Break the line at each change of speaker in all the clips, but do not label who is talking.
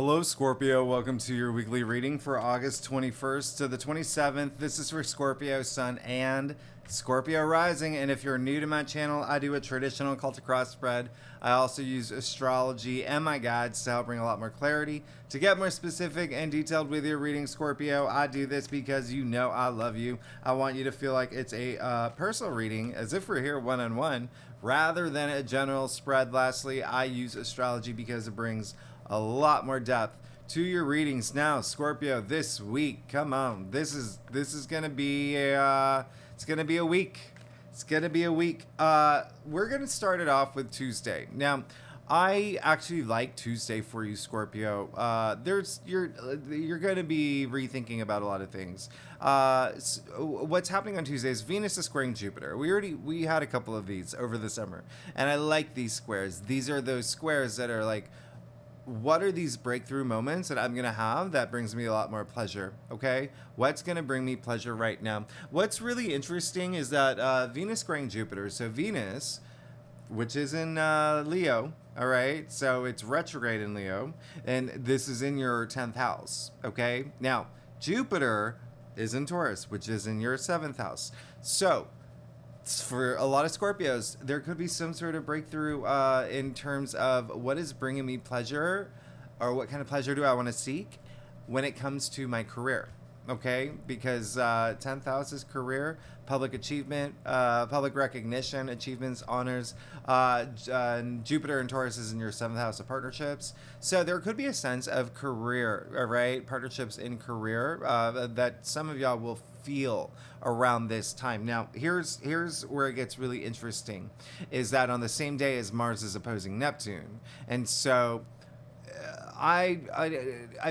Hello, Scorpio. Welcome to your weekly reading for August 21st to the 27th. This is for Scorpio Sun and Scorpio Rising. And if you're new to my channel, I do a traditional cultic cross spread. I also use astrology and my guides to help bring a lot more clarity. To get more specific and detailed with your reading, Scorpio, I do this because you know I love you. I want you to feel like it's a personal reading, as if we're here one-on-one, rather than a general spread. Lastly, I use astrology because it brings a lot more depth to your readings. Now, Scorpio, this week, come on, this is gonna be it's gonna be a week. It's gonna be a week. We're gonna start it off with Tuesday. Now, I actually like Tuesday for you, Scorpio. You're gonna be rethinking about a lot of things. What's happening on Tuesday is Venus is squaring Jupiter. We had a couple of these over the summer, and I like these squares. These are those squares that are like, what are these breakthrough moments that I'm going to have that brings me a lot more pleasure, okay? What's going to bring me pleasure right now? What's really interesting is that Venus squaring Jupiter. So Venus, which is in Leo, all right? So it's retrograde in Leo, and this is in your 10th house, okay? Now, Jupiter is in Taurus, which is in your 7th house. So for a lot of Scorpios, there could be some sort of breakthrough in terms of what is bringing me pleasure, or what kind of pleasure do I want to seek when it comes to my career, okay? Because 10th house is career, public achievement, public recognition, achievements, honors. Jupiter and Taurus is in your 7th house of partnerships. So there could be a sense of career, right? Partnerships in career that some of y'all will feel around this time. Now, here's where it gets really interesting, is that on the same day as Mars is opposing Neptune. And so I've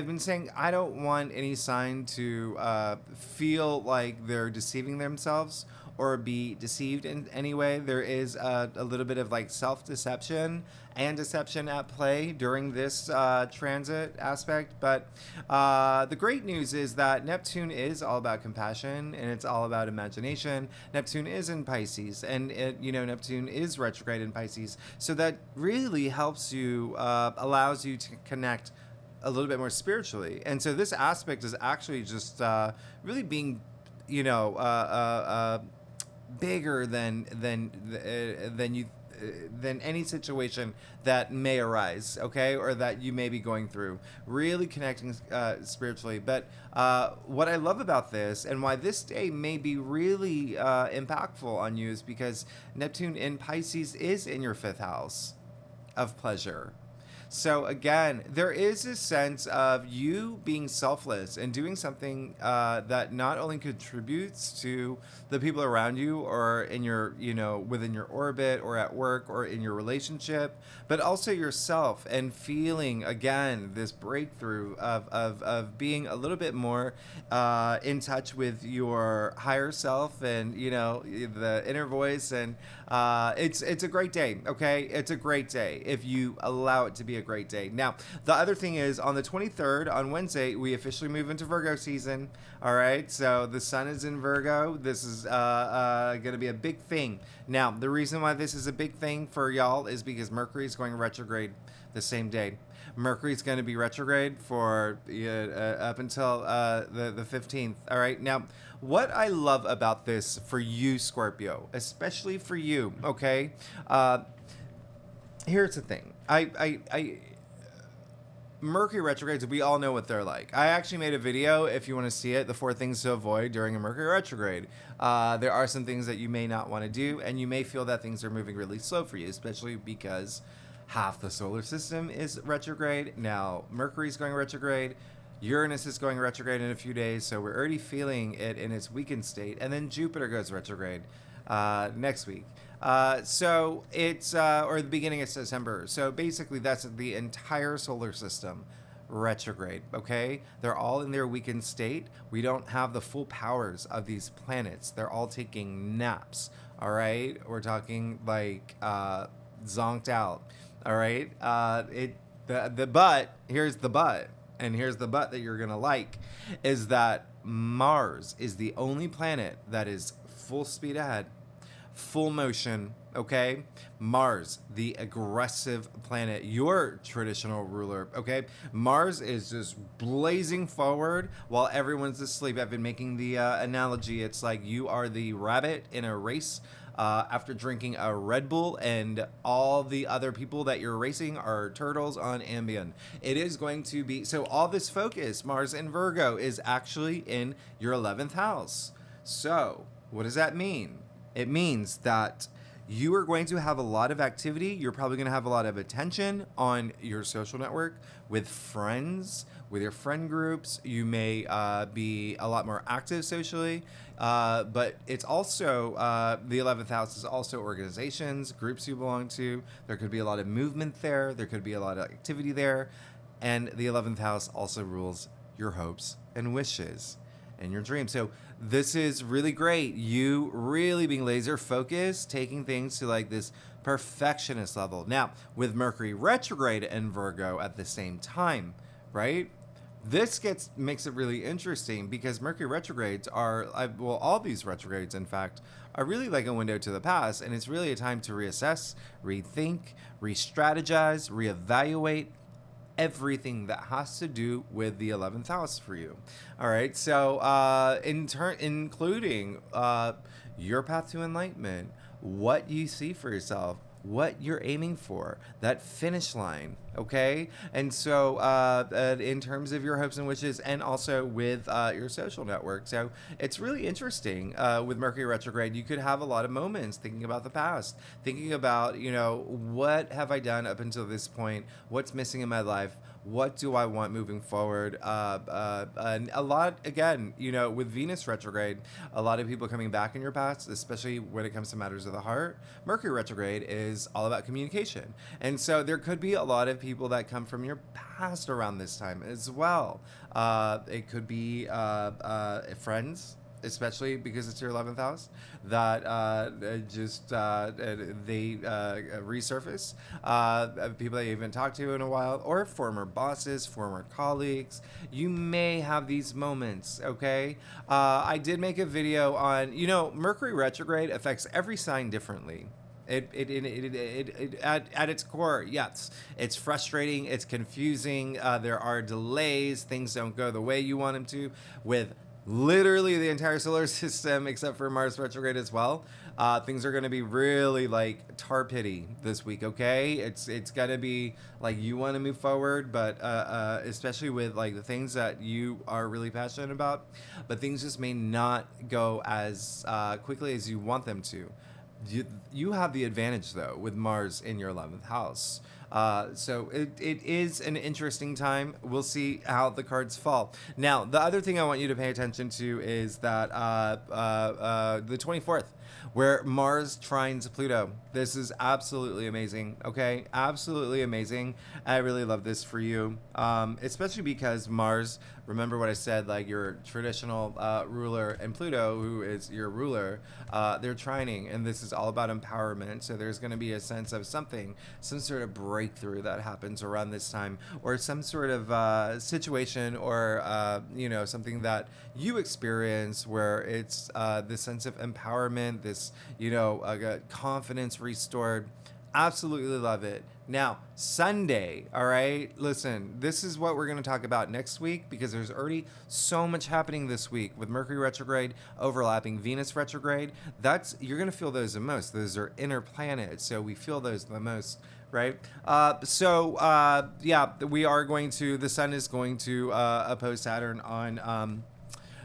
been saying I don't want any sign to feel like they're deceiving themselves or be deceived in any way. There is a little bit of like self-deception and deception at play during this transit aspect. But the great news is that Neptune is all about compassion, and it's all about imagination. Neptune is in Pisces, and Neptune is retrograde in Pisces. So that really helps you, allows you to connect a little bit more spiritually. And so this aspect is actually just really being, bigger than any situation that may arise, okay, or that you may be going through. Really connecting spiritually. But what I love about this, and why this day may be really impactful on you, is because Neptune in Pisces is in your 5th house of pleasure. So again, there is a sense of you being selfless and doing something that not only contributes to the people around you, or in your, within your orbit, or at work, or in your relationship, but also yourself, and feeling again this breakthrough of being a little bit more in touch with your higher self, and the inner voice. And it's a great day, okay? It's a great day if you allow it to be a great day. Now, the other thing is, on the 23rd, on Wednesday, we officially move into Virgo season. All right, so the sun is in Virgo. This is going to be a big thing. Now, the reason why this is a big thing for y'all is because Mercury is going retrograde the same day. Mercury is going to be retrograde for up until the 15th. All right, now, what I love about this for you, Scorpio, especially for you, okay? Here's the thing. Mercury retrogrades, we all know what they're like. I actually made a video, if you want to see it, the 4 things to avoid during a Mercury retrograde. There are some things that you may not want to do, and you may feel that things are moving really slow for you, especially because half the solar system is retrograde. Now, Mercury's going retrograde. Uranus is going retrograde in a few days, so we're already feeling it in its weakened state. And then Jupiter goes retrograde next week. So it's, or the beginning of September. So basically that's the entire solar system retrograde, okay? They're all in their weakened state. We don't have the full powers of these planets. They're all taking naps, all right? We're talking like zonked out, all right? Here's the but, and here's the but that you're gonna like, is that Mars is the only planet that is full speed ahead, full motion, okay? Mars, the aggressive planet, your traditional ruler, okay? Mars is just blazing forward while everyone's asleep. I've been making the analogy. It's like you are the rabbit in a race after drinking a Red Bull, and all the other people that you're racing are turtles on Ambien. It is going to be, so all this focus, Mars in Virgo, is actually in your 11th house. So, what does that mean? It means that you are going to have a lot of activity. You're probably going to have a lot of attention on your social network with friends, with your friend groups. You may be a lot more active socially, but it's also the 11th house is also organizations, groups you belong to. There could be a lot of movement there. There could be a lot of activity there. And the 11th house also rules your hopes and wishes and your dreams. So this is really great. You really being laser focused, taking things to like this perfectionist level. Now, with Mercury retrograde in Virgo at the same time, right? This makes it really interesting because Mercury retrogrades are, all these retrogrades, in fact, are really like a window to the past. And it's really a time to reassess, rethink, re-strategize, reevaluate everything that has to do with the 11th house for you. All right. So, including your path to enlightenment, what you see for yourself, what you're aiming for, that finish line. Okay. And so, in terms of your hopes and wishes, and also with your social network. So it's really interesting with Mercury retrograde. You could have a lot of moments thinking about the past, thinking about, what have I done up until this point? What's missing in my life? What do I want moving forward? And a lot, again, with Venus retrograde, a lot of people coming back in your past, especially when it comes to matters of the heart. Mercury retrograde is all about communication. And so there could be a lot of people that come from your past around this time as well. It could be friends, especially because it's your 11th house, that they resurface. People that you haven't talked to in a while, or former bosses, former colleagues. You may have these moments, okay? I did make a video on, Mercury retrograde affects every sign differently. At its core, yes, it's frustrating, it's confusing, there are delays, things don't go the way you want them to, with literally the entire solar system except for Mars retrograde as well. Things are going to be really like tar pity this week, okay? It's going to be like you want to move forward, but especially with like the things that you are really passionate about, but things just may not go as quickly as you want them to. You have the advantage though with Mars in your 11th house. So it is an interesting time. We'll see how the cards fall. Now, the other thing I want you to pay attention to is that the 24th, where Mars trines Pluto. This is absolutely amazing, okay? Absolutely amazing. I really love this for you, especially because Mars, remember what I said, like your traditional ruler, and Pluto, who is your ruler, they're trining, and this is all about empowerment. So there's going to be a sense of some sort of breakthrough that happens around this time, or some sort of situation, or something that you experience where it's this sense of empowerment, this confidence restored. Absolutely love it. Now, Sunday, all right? Listen, this is what we're going to talk about next week because there's already so much happening this week with Mercury retrograde overlapping Venus retrograde. You're going to feel those the most. Those are inner planets, so we feel those the most, right? We are going to, the sun is going to oppose Saturn on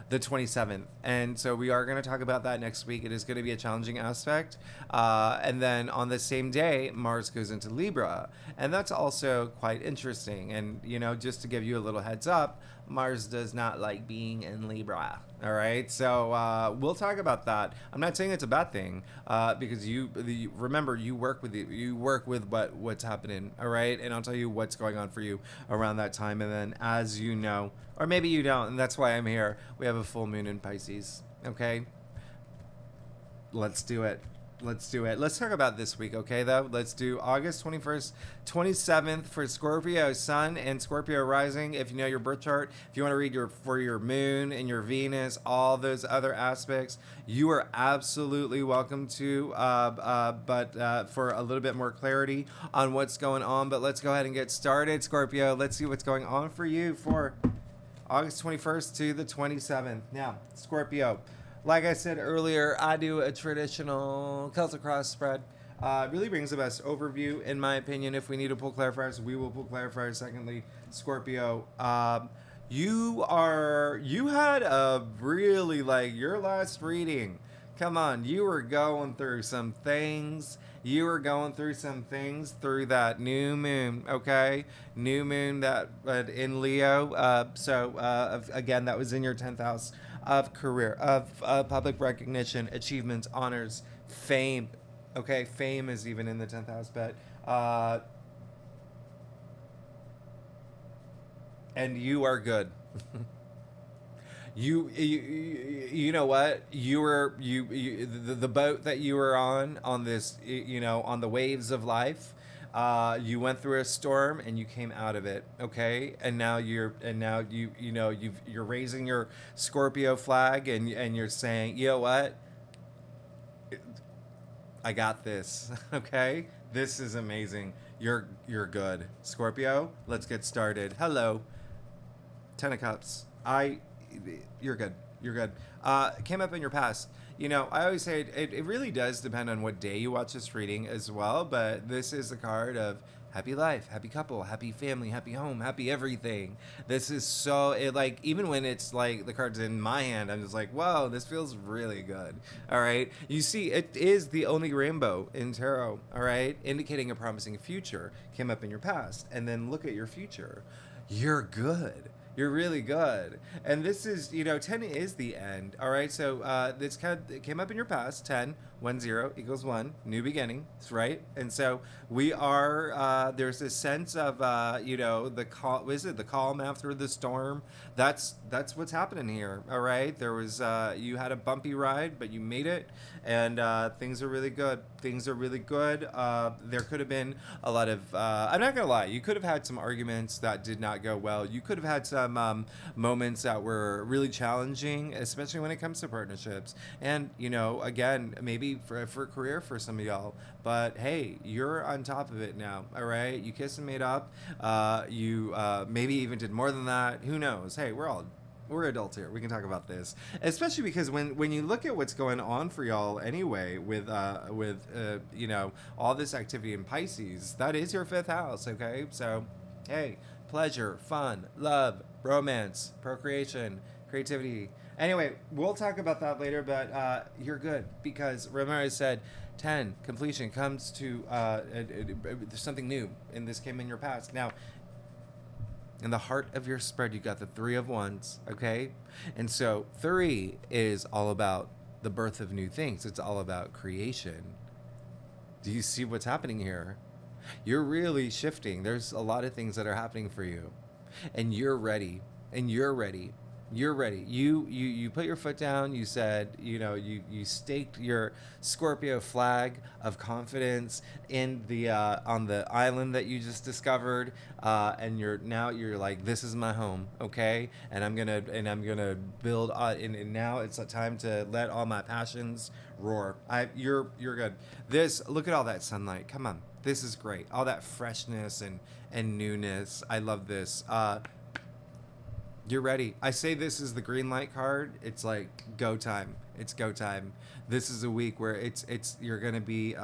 the 27th. And so we are going to talk about that next week. It is going to be a challenging aspect. And then on the same day, Mars goes into Libra. And that's also quite interesting. And, just to give you a little heads up, Mars does not like being in Libra. All right. So we'll talk about that. I'm not saying it's a bad thing because remember, you work with what's happening. All right. And I'll tell you what's going on for you around that time. And then as you know, or maybe you don't, and that's why I'm here, we have a full moon in Pisces. Okay. Let's do it. Let's do it. Let's talk about this week, okay, though? Let's do August 21st, 27th for Scorpio Sun and Scorpio Rising. If you know your birth chart, if you want to read for your moon and your Venus, all those other aspects, you are absolutely welcome to. But for a little bit more clarity on what's going on, but let's go ahead and get started, Scorpio. Let's see what's going on for you for August 21st to the 27th. Now, Scorpio. Like I said earlier, I do a traditional Celtic cross spread. Really brings the best overview, in my opinion. If we need to pull clarifiers, we will pull clarifiers. Secondly, Scorpio, you had a really, like, your last reading. Come on, you were going through some things. You were going through some things through that new moon, okay? New moon that in Leo. Again, that was in your 10th house of career, of public recognition, achievements, honors, fame. Okay, fame is even in the 10th house, but and you are good. You know what, the boat that you were on this, on the waves of life, you went through a storm and you came out of it, okay? And now you're raising your Scorpio flag and you're saying, you know what, I got this. Okay, this is amazing. You're good, Scorpio. Let's get started. Hello, 10 of Cups. You're good. You're good. Came up in your past. I always say it really does depend on what day you watch this reading as well, but this is a card of happy life, happy couple, happy family, happy home, happy everything. This is even when it's like the card's in my hand, I'm just like, whoa, this feels really good. All right. You see, it is the only rainbow in tarot, all right, indicating a promising future. Came up in your past, and then look at your future. You're good. You're really good. And this is, 10 is the end. All right. So this it came up in your past. 10, 1, 0 equals 1. New beginning. Right. And so we are, there's this sense of, the calm after the storm. That's what's happening here. All right. There was, you had a bumpy ride, but you made it. And things are really good. Things are really good. There could have been a lot of, I'm not going to lie, you could have had some arguments that did not go well. You could have had some moments that were really challenging, especially when it comes to partnerships. And, again, maybe for career for some of y'all. But hey, you're on top of it now. All right. You kissed and made up. You maybe even did more than that. Who knows? Hey, we're adults here. We can talk about this, especially because when you look at what's going on for y'all anyway, with all this activity in Pisces, that is your 5th house. Okay, so hey, pleasure, fun, love, romance, procreation, creativity. Anyway, we'll talk about that later, but you're good because remember I said 10 completion comes to something new, and this came in your past. Now, in the heart of your spread, you got the 3 of Wands, okay? And so 3 is all about the birth of new things. It's all about creation. Do you see what's happening here? You're really shifting. There's a lot of things that are happening for you. And you're ready. And you're ready. You're ready. You put your foot down. You said, you staked your Scorpio flag of confidence in the on the island that you just discovered, and you're like, this is my home, okay? And I'm gonna build. And now it's a time to let all my passions roar. You're good. Look at all that sunlight. Come on, this is great. All that freshness and newness. I love this. You're ready. I say this is the green light card. It's like go time. It's go time. This is a week where you're going to be,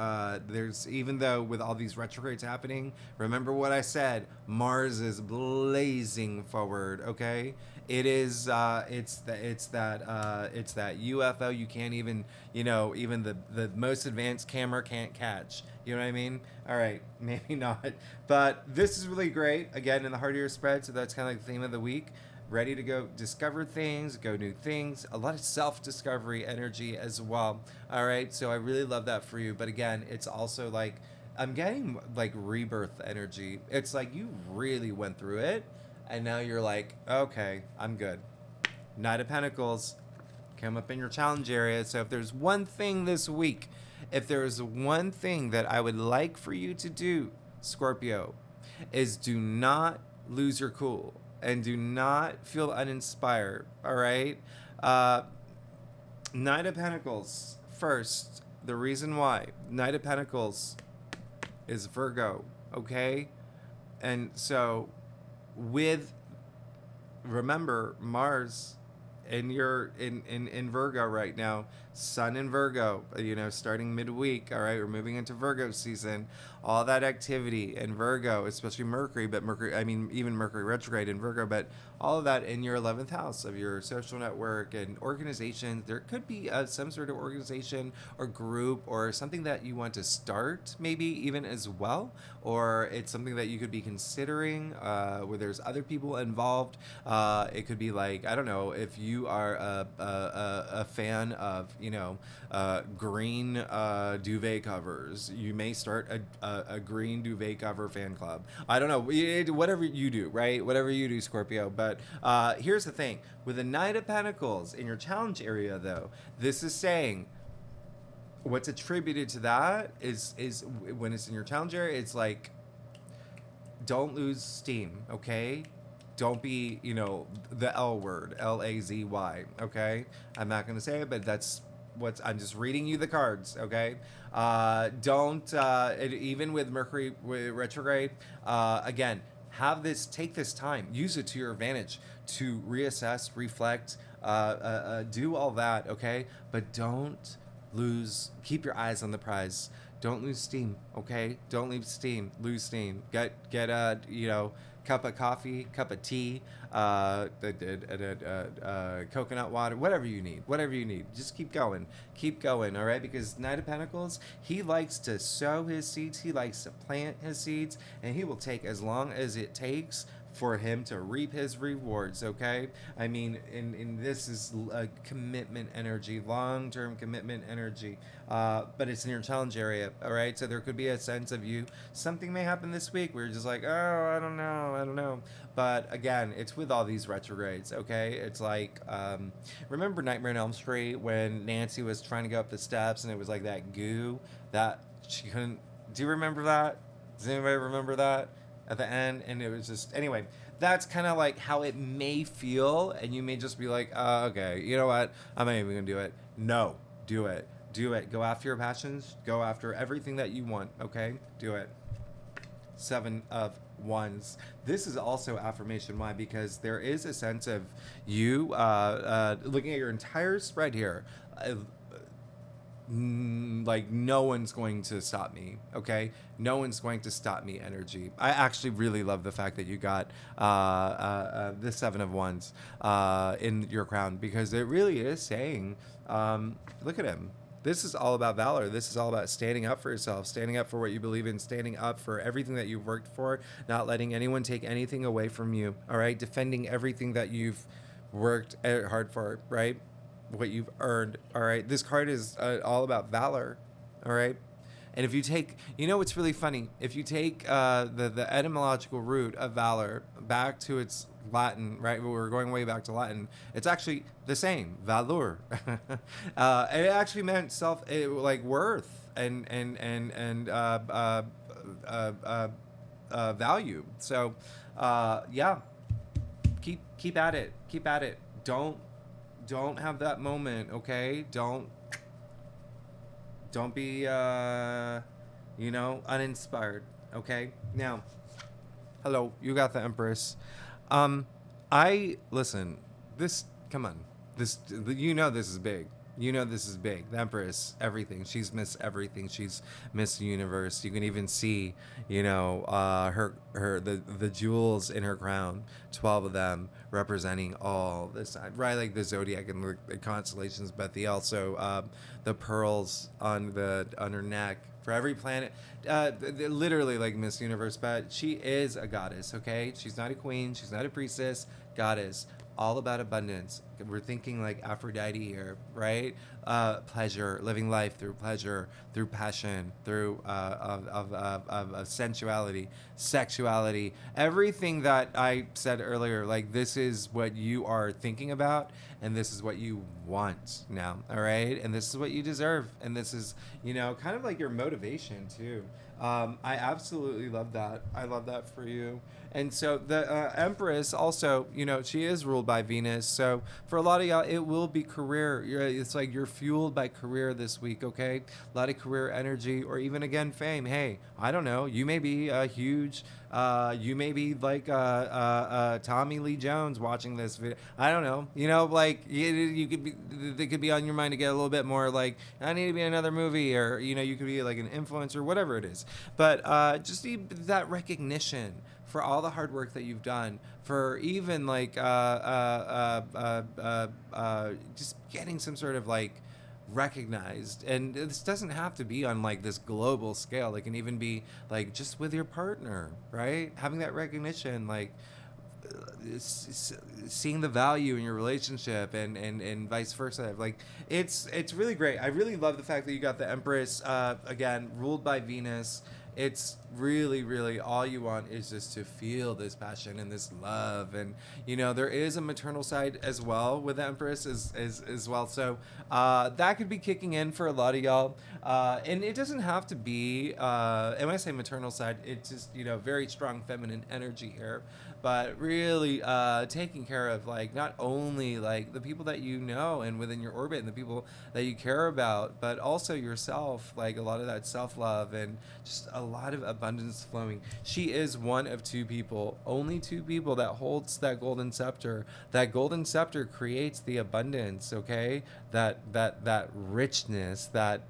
there's, even though with all these retrogrades happening, remember what I said, Mars is blazing forward. Okay. It is, it's that UFO you can't even, even the most advanced camera can't catch. You know what I mean? All right, maybe not, but this is really great. Again, in the heart of your spread. So that's kind of like the theme of the week. Ready to go discover things, go new things, a lot of self-discovery energy as well. All right, so I really love that for you. But again, it's also like, I'm getting like rebirth energy. It's like you really went through it, and now you're like, okay, I'm good. Knight of Pentacles, come up in your challenge area. So if there's one thing this week, if there's one thing that I would like for you to do, Scorpio, is do not lose your cool and do not feel uninspired. All right. Knight of Pentacles first. The reason why Knight of Pentacles is Virgo. Okay. And so remember Mars in Virgo right now, Sun in Virgo, starting midweek. All right, we're moving into Virgo season. All that activity in Virgo, especially Mercury, even Mercury retrograde in Virgo, but all of that in your 11th house of your social network and organization. There could be some sort of organization or group or something that you want to start, maybe even as well, or it's something that you could be considering where there's other people involved. It could be like, I don't know, if you are a fan of green duvet covers, you may start a green duvet cover fan club. I don't know, whatever you do, right? Whatever you do, Scorpio. But here's the thing with the Knight of Pentacles in your challenge area, though, this is saying what's attributed to that is when it's in your challenge area, it's like, don't lose steam, okay? Don't be, the L word, Lazy, okay? I'm not going to say it, but that's I'm just reading you the cards, okay? Even with Mercury retrograde, again, take this time, use it to your advantage to reassess, reflect, do all that, okay? But keep your eyes on the prize. Don't lose steam, okay? Don't lose steam. Get cup of coffee, cup of tea, coconut water, whatever you need. Just keep going, all right? Because Knight of Pentacles, he likes to sow his seeds, he likes to plant his seeds, and he will take as long as it takes for him to reap his rewards, okay? I mean, this is a commitment energy, long-term commitment energy, but it's in your challenge area, all right? So there could be a sense of something may happen this week where you're just like, oh, I don't know. But again, it's with all these retrogrades, okay? It's like, remember Nightmare on Elm Street when Nancy was trying to go up the steps and it was like that goo that she couldn't, do you remember that? Does anybody remember that? At the end, and it was just, anyway, that's kind of like how it may feel, and you may just be like, okay, you know what, I'm not even gonna do it. No, do it, go after your passions, go after everything that you want, okay? Do it. 7 of Wands. This is also affirmation. Why? Because there is a sense of you looking at your entire spread here, like, no one's going to stop me, okay? No one's going to stop me energy. I actually really love the fact that you got the 7 of Wands in your crown, because it really is saying, look at him. This is all about valor. This is all about standing up for yourself, standing up for what you believe in, standing up for everything that you've worked for, not letting anyone take anything away from you, all right? Defending everything that you've worked hard for, right? What you've earned, all right? This card is all about valor, all right? And if you take, what's really funny? If you take the etymological root of valor back to its Latin, right? We're going way back to Latin. It's actually the same, valor. It actually meant worth and value. So, yeah, keep at it. Don't have that moment, okay? Don't be uninspired, okay? Now, hello, you got the Empress. Come on. This is big. This is big. The Empress, everything. She's Miss Everything. She's Miss Universe. You can even see, the jewels in her crown, 12 of them representing all this side, right? Like the zodiac and the constellations, but the pearls on her neck For every planet, literally like Miss Universe, but she is a goddess, okay? She's not a queen, she's not a priestess, goddess. All about abundance. We're thinking like Aphrodite here, right? Pleasure, living life through pleasure, through passion, through of sensuality, sexuality, everything that I said earlier. Like, this is what you are thinking about, and this is what you want now, all right? And this is what you deserve, and this is, kind of like your motivation too. I absolutely love that. I love that for you. And so the Empress also, she is ruled by Venus. So for a lot of y'all, it will be career. It's like you're fueled by career this week, okay? A lot of career energy, or even, again, fame. Hey, I don't know. You may be a huge, you may be like Tommy Lee Jones watching this video. I don't know. You could be, they could be on your mind to get a little bit more like, I need to be in another movie, or, you could be like an influencer, whatever it is. But just that recognition for all the hard work that you've done, for even like just getting some sort of like recognized. And this doesn't have to be on like this global scale. It can even be like just with your partner, right? Having that recognition, like seeing the value in your relationship, and vice versa. Like, it's really great. I really love the fact that you got the Empress, again, ruled by Venus. It's really, really, all you want is just to feel this passion and this love. And, there is a maternal side as well with the Empress as well. So that could be kicking in for a lot of y'all. And it doesn't have to be, and when I say maternal side, it's just, very strong feminine energy here. But really taking care of, like, not only like the people that you know and within your orbit and the people that you care about, but also yourself, like a lot of that self-love and just a lot of abundance flowing. She is one of two people, only two people, that holds that golden scepter. That golden scepter creates the abundance, okay? That richness, that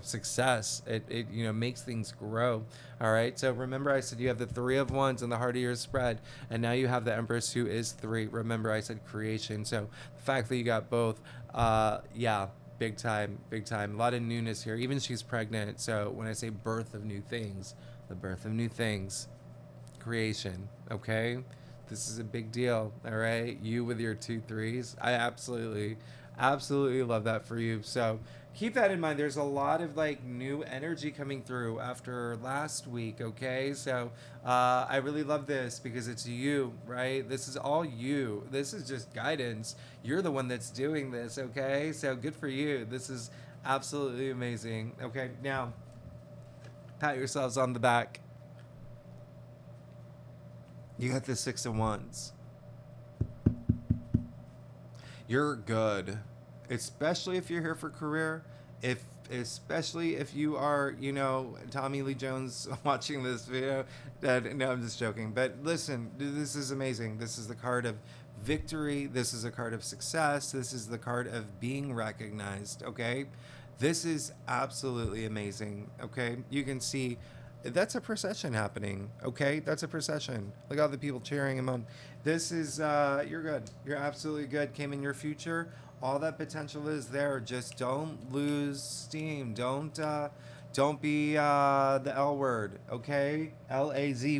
success. It makes things grow. All right. So remember, I said you have the Three of Wands in the heart of your spread, and now you have the Empress, who is 3. Remember, I said creation. So the fact that you got both, big time, big time. A lot of newness here. Even she's pregnant. So when I say birth of new things, the birth of new things, creation. Okay. This is a big deal. All right. You with your 2 3s. I absolutely love that for you. So keep that in mind. There's a lot of like new energy coming through after last week. Okay. So I really love this because it's you, right? This is all you. This is just guidance. You're the one that's doing this. Okay. So good for you. This is absolutely amazing. Okay. Now, pat yourselves on the back. You got the 6 of Wands. You're good, especially if you're here for career. Especially if you are, Tommy Lee Jones watching this video. No, I'm just joking. But listen, this is amazing. This is the card of victory. This is a card of success. This is the card of being recognized. Okay, this is absolutely amazing. Okay, you can see. That's a procession happening, okay? That's a procession. Look at all the people cheering him on. This is, you're good. You're absolutely good. Came in your future. All that potential is there. Just don't lose steam. Don't be the L word, okay? Lazy.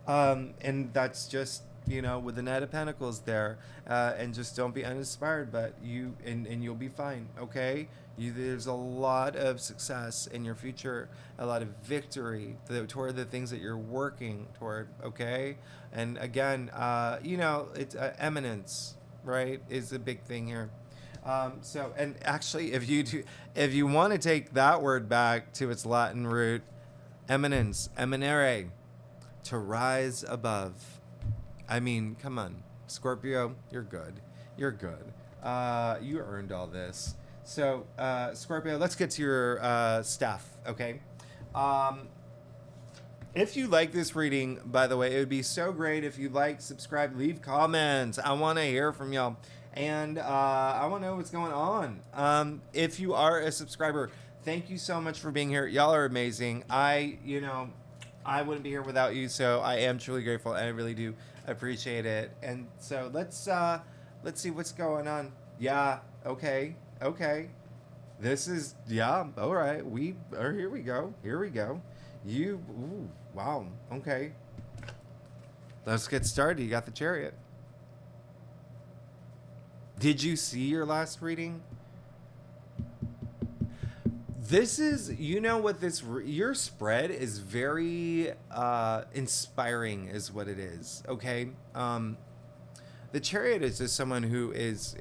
And that's just, with the Knight of Pentacles there. And just don't be uninspired, but and you'll be fine, okay? There's a lot of success in your future, a lot of victory toward the things that you're working toward, okay? And again, it's eminence, right, is a big thing here. So, and actually, if you want to take that word back to its Latin root, eminence, eminere, to rise above. I mean, come on, Scorpio, you're good. You're good. You earned all this. So, Scorpio, let's get to your stuff, okay? If you like this reading, by the way, it would be so great if you like, subscribe, leave comments. I want to hear from y'all. And I want to know what's going on. If you are a subscriber, thank you so much for being here. Y'all are amazing. I wouldn't be here without you, so I am truly grateful, and I really do appreciate it. And so let's see what's going on. Yeah, okay. This is, yeah, all right. Here we go. Here we go. Ooh, wow. Okay. Let's get started. You got the Chariot. Did you see your last reading? This is, your spread is very inspiring, is what it is. Okay. The Chariot is just someone who is,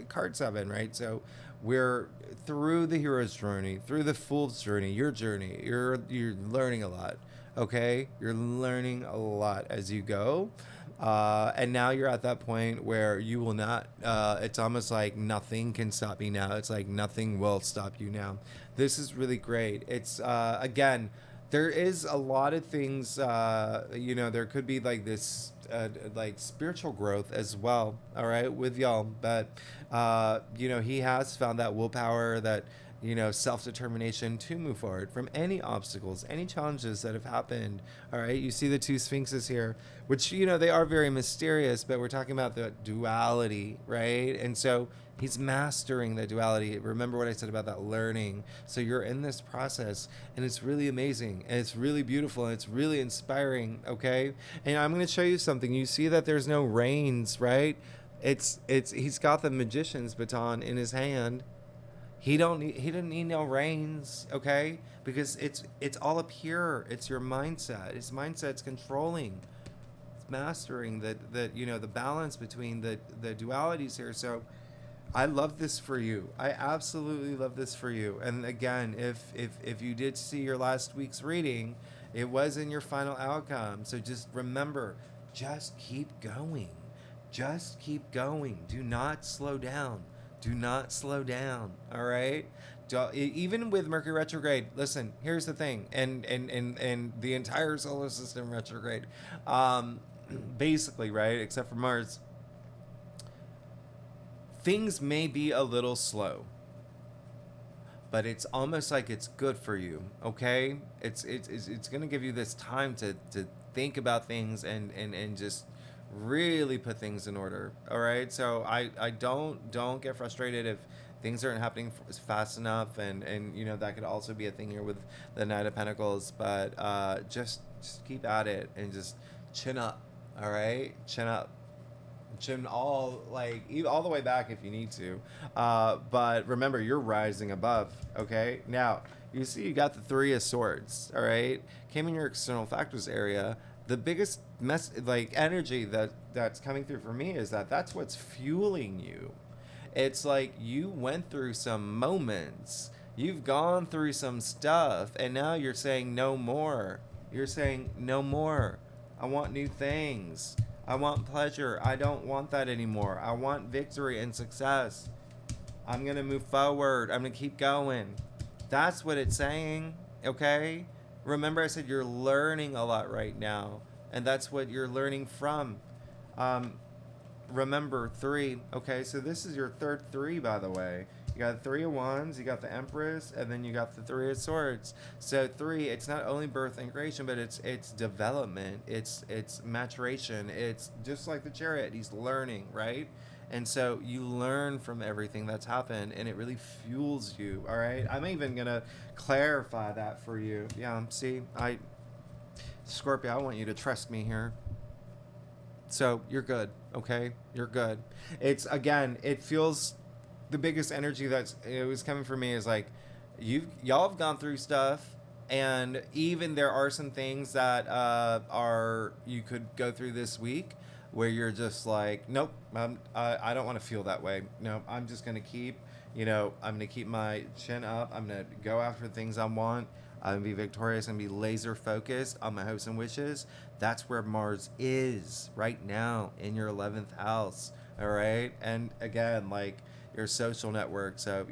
card 7, right? So we're through the hero's journey, through the fool's journey, your journey. You're learning a lot. Okay, you're learning a lot as you go. And now you're at that point where you will not, it's almost like nothing can stop you now. It's like nothing will stop you now. This is really great. It's, again, there is a lot of things, there could be like this, like spiritual growth as well, all right, with y'all. But, he has found that willpower, that, self-determination to move forward from any obstacles, any challenges that have happened. All right. You see the two sphinxes here, which, they are very mysterious, but we're talking about the duality, right? And so he's mastering the duality. Remember what I said about that learning. So you're in this process, and it's really amazing, and it's really beautiful, and it's really inspiring. Okay. And I'm going to show you something. You see that there's no reins, right? He's got the magician's baton in his hand. He didn't need no reins, okay? Because it's all up here. It's your mindset. His mindset's controlling. It's mastering the balance between the dualities here. So I love this for you. I absolutely love this for you. And again, if you did see your last week's reading, it was in your final outcome. So just remember, just keep going. Just keep going. Do not slow down. Do not slow down, all right? Even with Mercury retrograde, listen, here's the thing, and the entire solar system retrograde, basically, right, except for Mars, things may be a little slow, but it's almost like it's good for you, okay? It's going to give you this time to think about things and just really put things in order. All right. So I don't get frustrated if things aren't happening fast enough, and that could also be a thing here with the Knight of Pentacles. But just keep at it and just chin up. All right, chin up, chin all the way back if you need to. But remember, you're rising above. Okay. Now you see you got the Three of Swords. All right, came in your external factors area. The biggest energy that's coming through for me is that's what's fueling you. It's like you went through some moments, you've gone through some stuff, and now you're saying no more. You're saying no more. I want new things. I want pleasure. I don't want that anymore. I want victory and success. I'm going to move forward. I'm going to keep going. That's what it's saying, okay? Remember, I said you're learning a lot right now, and that's what you're learning from. Remember, 3. Okay, so this is your third 3, by the way. You got the 3 of Wands, you got the Empress, and then you got the 3 of Swords. So 3, it's not only birth and creation, but it's development, it's maturation. It's just like the Chariot. He's learning, right? And so you learn from everything that's happened, and it really fuels you, all right? I'm even going to clarify that for you. Yeah, see, Scorpio, I want you to trust me here. So you're good, okay? You're good. It's, again, it feels, the biggest energy it was coming for me is like, y'all have gone through stuff, and even there are some things that you could go through this week where you're just like, nope, I don't want to feel that way. No, I'm just going to keep, I'm going to keep my chin up. I'm going to go after the things I want. I'm going to be victorious and be laser focused on my hopes and wishes. That's where Mars is right now, in your 11th house. All right. And again, like your social network. So,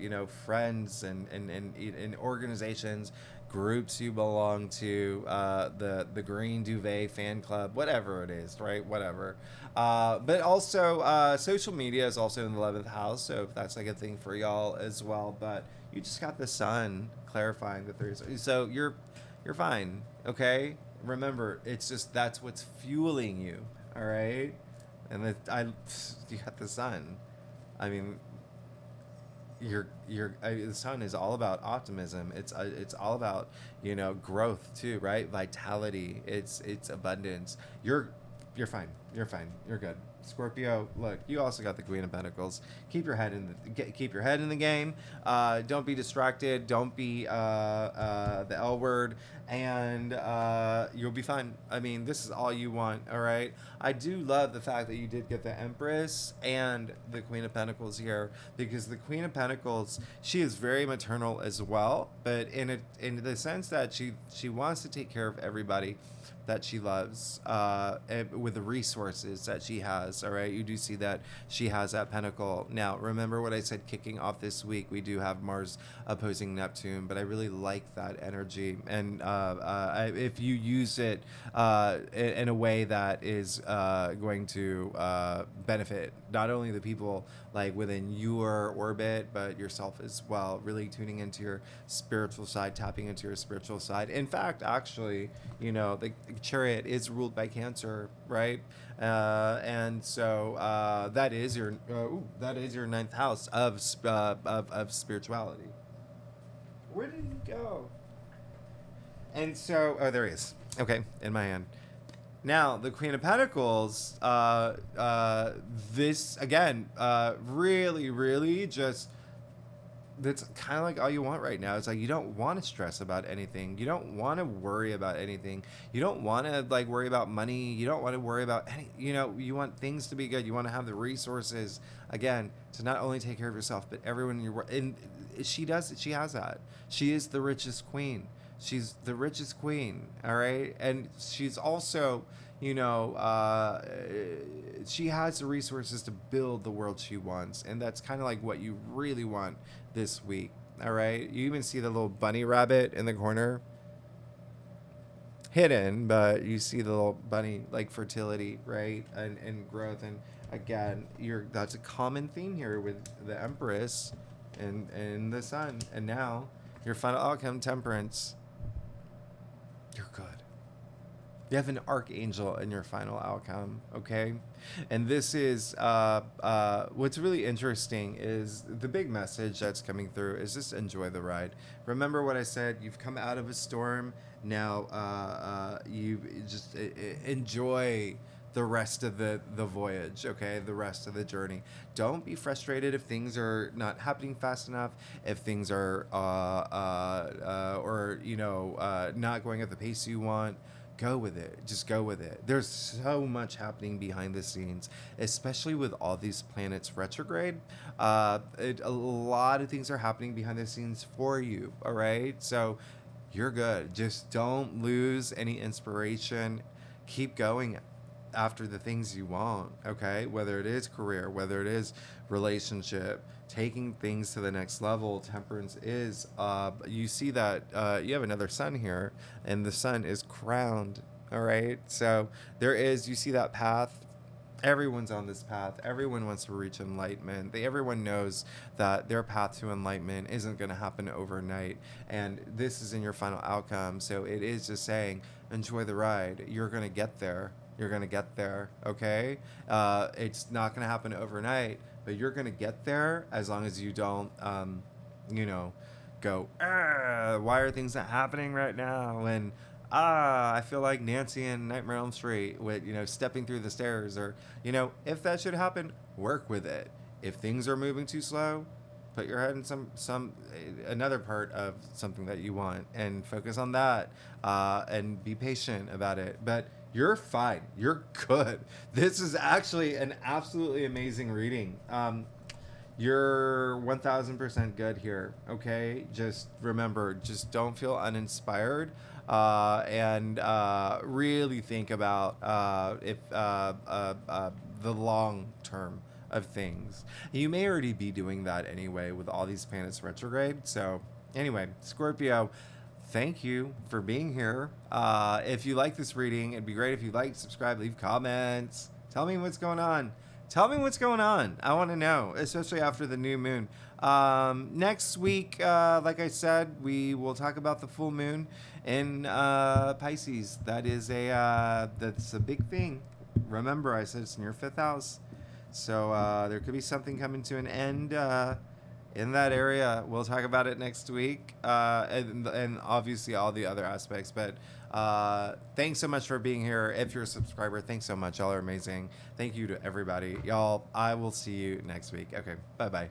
friends and organizations, groups you belong to, the Green Duvet fan club, whatever it is, right? Whatever. But also, social media is also in the 11th house. So if that's like a thing for y'all as well. But you just got the Sun clarifying the 3. So you're fine. Okay. Remember, it's just, that's what's fueling you. All right. And you got the Sun. I mean, the sun is all about optimism. It's all about, growth too, right? Vitality. It's abundance. You're fine. You're fine. You're good. Scorpio, look, you also got the Queen of Pentacles. Keep your head in the game. Don't be distracted. Don't be the L word, and you'll be fine. I mean, this is all you want. All right. I do love the fact that you did get the Empress and the Queen of Pentacles here, because the Queen of Pentacles, she is very maternal as well, but in the sense that she wants to take care of everybody that she loves, with the resources that she has. All right, you do see that she has that pentacle. Now, remember what I said kicking off this week, we do have Mars opposing Neptune, but I really like that energy. And if you use it in a way that is going to benefit not only the people like within your orbit, but yourself as well, really tuning into your spiritual side, tapping into your spiritual side. In fact, actually, the Chariot is ruled by Cancer, right? And so that is your ninth house of spirituality. Where did he go? And so, oh, there he is. Okay, in my hand. Now, the Queen of Pentacles, this, again, really, really just, that's kind of like all you want right now. It's like you don't want to stress about anything. You don't want to worry about anything. You don't want to, like, worry about money. You don't want to worry about any, you want things to be good. You want to have the resources, again, to not only take care of yourself, but everyone in your, and she does, she has that. She is the richest queen. She's the richest queen, all right? And she's also, she has the resources to build the world she wants. And that's kind of like what you really want this week, all right? You even see the little bunny rabbit in the corner. Hidden, but you see the little bunny, like fertility, right? And growth. And again, that's a common theme here with the Empress and the Sun. And now, your final outcome, Temperance. You're good. You have an archangel in your final outcome, okay? And this is, what's really interesting is the big message that's coming through is just enjoy the ride. Remember what I said, you've come out of a storm, now you just enjoy the rest of the voyage, okay? The rest of the journey. Don't be frustrated if things are not happening fast enough, if things are, not going at the pace you want. Go with it. Just go with it. There's so much happening behind the scenes, especially with all these planets retrograde. A lot of things are happening behind the scenes for you, all right? So you're good. Just don't lose any inspiration. Keep going after the things you want, okay? Whether it is career, whether it is relationship, taking things to the next level. Temperance is, you see that you have another sun here, and the sun is crowned, all right? So you see that path. Everyone's on this path. Everyone wants to reach enlightenment. Everyone knows that their path to enlightenment isn't going to happen overnight. And this is in your final outcome. So it is just saying, enjoy the ride. You're going to get there. You're going to get there, okay? It's not going to happen overnight, but you're going to get there as long as you don't, go, why are things not happening right now? And, I feel like Nancy in Nightmare on Elm Street with, stepping through the stairs, or, if that should happen, work with it. If things are moving too slow, put your head in another part of something that you want and focus on that, and be patient about it. But you're fine. You're good. This is actually an absolutely amazing reading. You're 1000% good here. Okay. Just remember, just don't feel uninspired, and really think about if the long term of things. You may already be doing that anyway with all these planets retrograde. So anyway, Scorpio, thank you for being here. If you like this reading, it'd be great if you like, subscribe, leave comments. Tell me what's going on. Tell me what's going on. I want to know, especially after the new moon. Next week, like I said, we will talk about the full moon in Pisces. That's a big thing. Remember, I said it's in your 5th house. So there could be something coming to an end in that area. We'll talk about it next week, and obviously all the other aspects. But thanks so much for being here. If you're a subscriber, thanks so much. Y'all are amazing. Thank you to everybody. Y'all, I will see you next week. Okay, bye-bye.